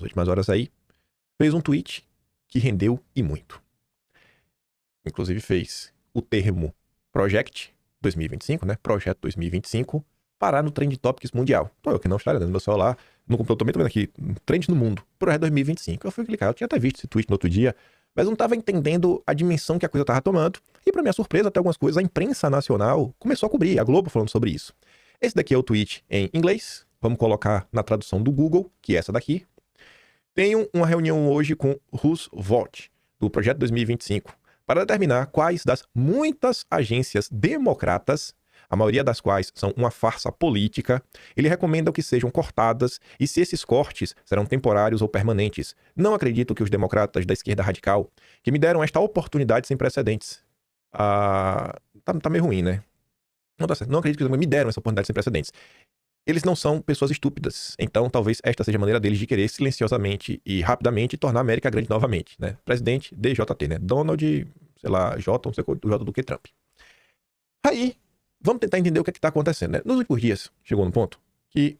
nas últimas horas aí, fez um tweet que rendeu e muito. Inclusive fez o termo Project 2025, né? Projeto 2025, parar no Trend Topics mundial. Então eu que não estaria dando meu celular, no computador também tô vendo aqui, Trend no mundo, Projeto 2025. Eu fui clicar, eu tinha até visto esse tweet no outro dia, mas não estava entendendo a dimensão que a coisa estava tomando. E para minha surpresa, até algumas coisas, a imprensa nacional começou a cobrir, a Globo falando sobre isso. Esse daqui é o tweet em inglês, vamos colocar na tradução do Google, que é essa daqui. Tenho uma reunião hoje com Roosevelt, do Projeto 2025, para determinar quais das muitas agências democratas, a maioria das quais são uma farsa política, ele recomenda que sejam cortadas e se esses cortes serão temporários ou permanentes. Não acredito que os democratas da esquerda radical, que me deram esta oportunidade sem precedentes, tá meio ruim, né? Não tá certo. Não acredito que me deram essa oportunidade sem precedentes. Eles não são pessoas estúpidas, então talvez esta seja a maneira deles de querer silenciosamente e rapidamente tornar a América grande novamente, né? Presidente DJT, né? Donald, sei lá, J, não sei qual, J do que Trump. Aí, vamos tentar entender o que é que tá acontecendo, né? Nos últimos dias, chegou num ponto que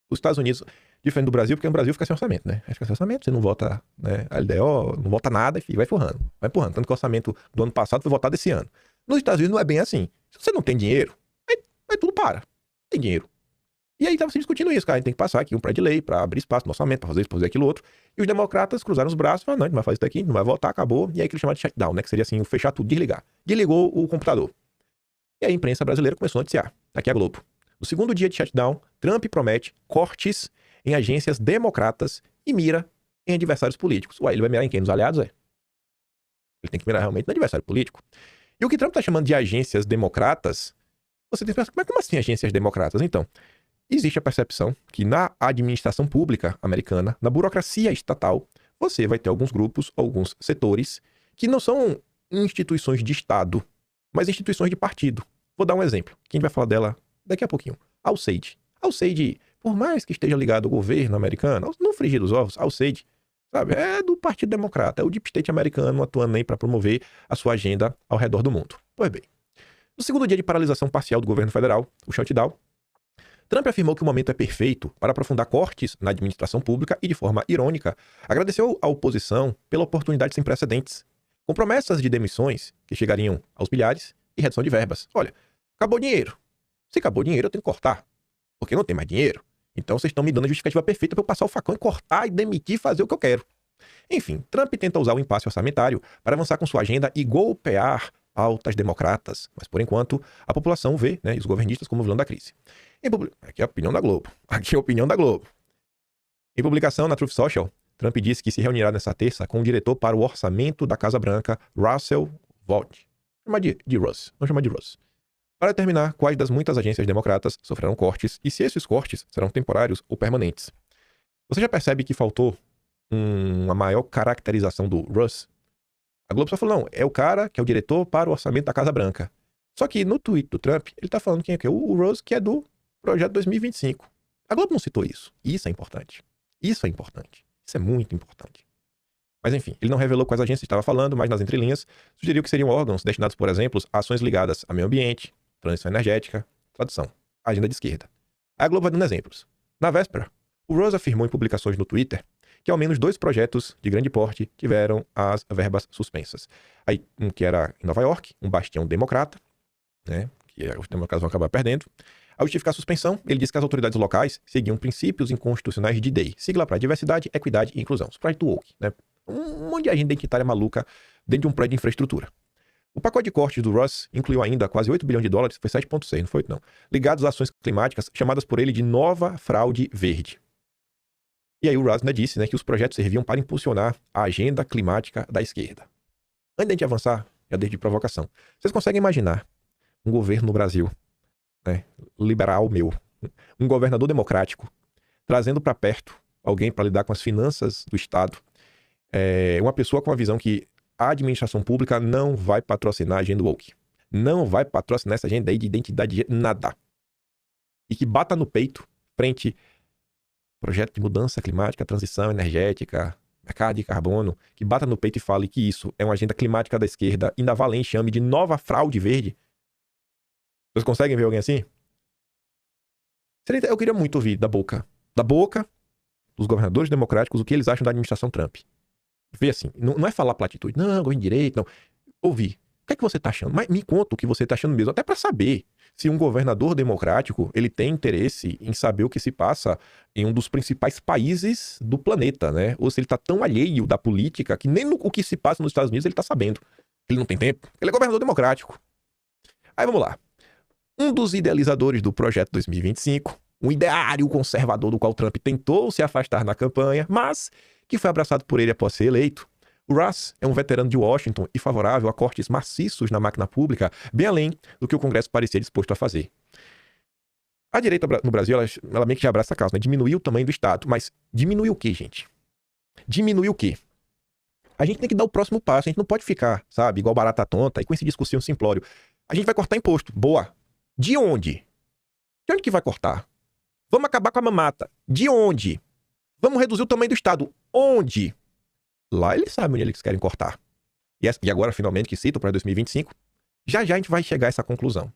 os Estados Unidos, diferente do Brasil, porque no Brasil fica sem orçamento, né? Aí fica sem orçamento, você não vota, né? A LDO, não vota nada e vai empurrando. Vai empurrando. Tanto que o orçamento do ano passado foi votado esse ano. Nos Estados Unidos não é bem assim. Se você não tem dinheiro, aí tudo para. Não tem dinheiro. E aí estava se discutindo isso, cara. A gente tem que passar aqui um projeto de lei para abrir espaço no orçamento, para fazer isso, para fazer aquilo outro. E os democratas cruzaram os braços e falaram, não, a gente não vai fazer isso daqui, não vai votar, acabou. E aí que eles chamaram de shutdown, né? Que seria assim, o fechar tudo, desligar. Desligou o computador. E aí a imprensa brasileira começou a noticiar. Aqui é a Globo. No segundo dia de shutdown, Trump promete cortes em agências democratas e mira em adversários políticos. Ué, ele vai mirar em quem? Nos aliados, é? Ele tem que mirar realmente no adversário político. E o que Trump está chamando de agências democratas, você tem que pensar, como assim agências democratas? Então, existe a percepção que na administração pública americana, na burocracia estatal, você vai ter alguns grupos, alguns setores, que não são instituições de Estado, mas instituições de partido. Vou dar um exemplo, que a gente vai falar dela daqui a pouquinho. A USAID. A USAID, por mais que esteja ligado ao governo americano, não frigir os ovos, a USAID, sabe, é do Partido Democrata, é o Deep State americano atuando aí para promover a sua agenda ao redor do mundo. Pois bem, no segundo dia de paralisação parcial do governo federal, o shutdown, Trump afirmou que o momento é perfeito para aprofundar cortes na administração pública e, de forma irônica, agradeceu à oposição pela oportunidade sem precedentes, com promessas de demissões que chegariam aos milhares e redução de verbas. Olha, acabou o dinheiro. Se acabou o dinheiro, eu tenho que cortar, porque não tem mais dinheiro. Então vocês estão me dando a justificativa perfeita para eu passar o facão e cortar e demitir e fazer o que eu quero. Enfim, Trump tenta usar o impasse orçamentário para avançar com sua agenda e golpear pautas democratas, mas por enquanto a população vê, né, os governistas como vilão da crise. Aqui é a opinião da Globo. Aqui é a opinião da Globo. Em publicação na Truth Social, Trump disse que se reunirá nessa terça com o diretor para o orçamento da Casa Branca, Russell Vought. Vamos chamar de Russ. Para determinar quais das muitas agências democratas sofrerão cortes e se esses cortes serão temporários ou permanentes. Você já percebe que faltou uma maior caracterização do Russ? A Globo só falou, não, é o cara que é o diretor para o orçamento da Casa Branca. Só que no tweet do Trump, ele tá falando quem é que é o Russ, que é do Projeto 2025. A Globo não citou isso. Isso é importante. Isso é importante. Isso é muito importante. Mas enfim, ele não revelou quais agências estava falando, mas nas entrelinhas sugeriu que seriam órgãos destinados, por exemplo, a ações ligadas a meio ambiente, transição energética, tradução, agenda de esquerda. Aí a Globo vai dando exemplos. Na véspera, o Russ afirmou em publicações no Twitter que ao menos 2 projetos de grande porte tiveram as verbas suspensas. Aí, um que era em Nova York, um bastião democrata, né, que os democratas vão acabar perdendo. Ao justificar a suspensão, ele disse que as autoridades locais seguiam princípios inconstitucionais de DEI, sigla para diversidade, equidade e inclusão. Os projetos woke, né? Um monte de agenda identitária maluca dentro de um prédio de infraestrutura. O pacote de cortes do Russ incluiu ainda quase 8 bilhões de dólares, foi 7,6, não foi 8 não, ligados a ações climáticas chamadas por ele de nova fraude verde. E aí o Russ ainda disse, né, que os projetos serviam para impulsionar a agenda climática da esquerda. Antes de a gente avançar, já desde provocação, vocês conseguem imaginar um governo no Brasil, né, liberal um governador democrático, trazendo para perto alguém para lidar com as finanças do Estado, uma pessoa com a visão que a administração pública não vai patrocinar a agenda woke, não vai patrocinar essa agenda aí de identidade, nada. E que bata no peito frente projeto de mudança climática, transição energética, mercado de carbono, que bata no peito e fale que isso é uma agenda climática da esquerda, ainda vale em chame de nova fraude verde. Vocês conseguem ver alguém assim? Eu queria muito ouvir da boca dos governadores democráticos o que eles acham da administração Trump. Vê assim, não é falar platitude, não, governo de direito, não. Ouvir. O que é que você tá achando? Mas me conta o que você tá achando mesmo, até para saber se um governador democrático, ele tem interesse em saber o que se passa em um dos principais países do planeta, né? Ou se ele tá tão alheio da política que nem o que se passa nos Estados Unidos ele tá sabendo. Ele não tem tempo. Ele é governador democrático. Aí vamos lá. Um dos idealizadores do Projeto 2025, um ideário conservador do qual Trump tentou se afastar na campanha, mas que foi abraçado por ele após ser eleito. O Russ é um veterano de Washington e favorável a cortes maciços na máquina pública, bem além do que o Congresso parecia disposto a fazer. A direita no Brasil, ela meio que já abraça a causa, né? Diminuir o tamanho do Estado. Mas diminuir o quê, gente? Diminuir o quê? A gente tem que dar o próximo passo. A gente não pode ficar, sabe, igual barata tonta e com esse discursinho simplório. A gente vai cortar imposto. Boa. De onde? De onde que vai cortar? Vamos acabar com a mamata. De onde? Vamos reduzir o tamanho do Estado. Onde? Lá eles sabem onde eles querem cortar. E agora, finalmente, que cito para 2025, já a gente vai chegar a essa conclusão.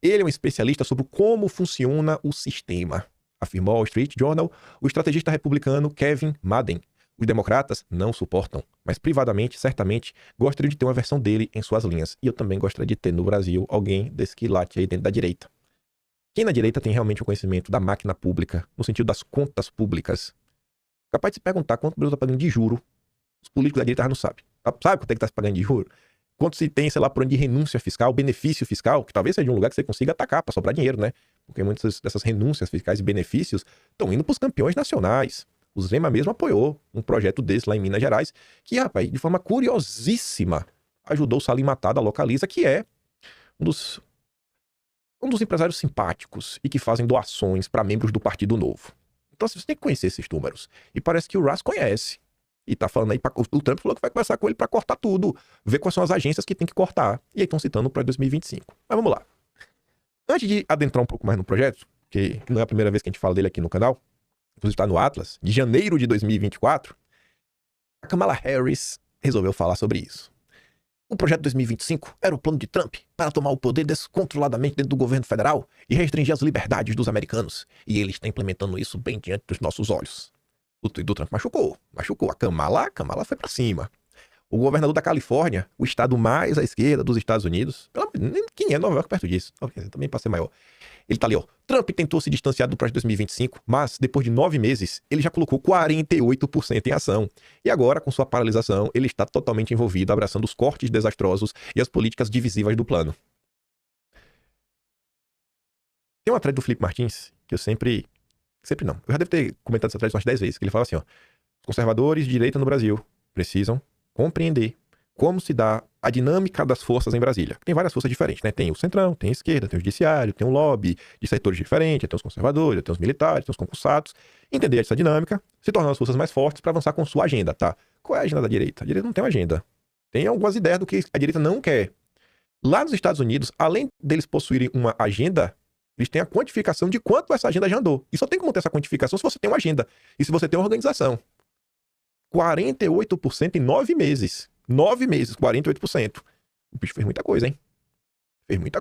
Ele é um especialista sobre como funciona o sistema, afirmou ao Wall Street Journal o estrategista republicano Kevin Madden. Os democratas não suportam, mas privadamente, certamente, gostariam de ter uma versão dele em suas linhas. E eu também gostaria de ter no Brasil alguém desse que late aí dentro da direita. Quem na direita tem realmente o conhecimento da máquina pública, no sentido das contas públicas, capaz de se perguntar quanto o Brasil está pagando de juro. Os políticos da direita já não sabem. Sabe quanto é que está se pagando de juro? Quanto se tem, sei lá, por onde de renúncia fiscal, benefício fiscal, que talvez seja um lugar que você consiga atacar para sobrar dinheiro, né? Porque muitas dessas renúncias fiscais e benefícios estão indo para os campeões nacionais. O Zema mesmo apoiou um projeto desse lá em Minas Gerais, que, rapaz, de forma curiosíssima, ajudou o Salim Matar da Localiza, que é um dos empresários simpáticos e que fazem doações para membros do Partido Novo. Então, você tem que conhecer esses números. E parece que o Russ conhece. E tá falando aí, o Trump falou que vai conversar com ele para cortar tudo, ver quais são as agências que tem que cortar. E aí estão citando para 2025. Mas vamos lá. Antes de adentrar um pouco mais no projeto, que não é a primeira vez que a gente fala dele aqui no canal, inclusive está no Atlas, de janeiro de 2024, a Kamala Harris resolveu falar sobre isso. O projeto 2025 era o plano de Trump para tomar o poder descontroladamente dentro do governo federal e restringir as liberdades dos americanos. E ele está implementando isso bem diante dos nossos olhos. O tweet do Trump machucou. A Kamala foi pra cima. O governador da Califórnia, o estado mais à esquerda dos Estados Unidos, quem é Nova York perto disso? Também para ser maior. Ele tá ali, ó. Trump tentou se distanciar do projeto 2025, mas depois de 9 meses, ele já colocou 48% em ação. E agora, com sua paralisação, ele está totalmente envolvido, abraçando os cortes desastrosos e as políticas divisivas do plano. Tem uma thread do Felipe Martins, que eu sempre não. Eu já devo ter comentado essa thread umas 10 vezes, que ele fala assim, ó. Os conservadores de direita no Brasil precisam compreender como se dá a dinâmica das forças em Brasília. Tem várias forças diferentes, né? Tem o centrão, tem a esquerda, tem o judiciário, tem o lobby de setores diferentes, tem os conservadores, tem os militares, tem os concursados. Entender essa dinâmica, se tornar as forças mais fortes para avançar com sua agenda, tá? Qual é a agenda da direita? A direita não tem uma agenda. Tem algumas ideias do que a direita não quer. Lá nos Estados Unidos, além deles possuírem uma agenda, eles têm a quantificação de quanto essa agenda já andou. E só tem como ter essa quantificação se você tem uma agenda. E se você tem uma organização. 48% em 9 meses. 9 meses, 48%. O bicho fez muita coisa, hein? Fez muita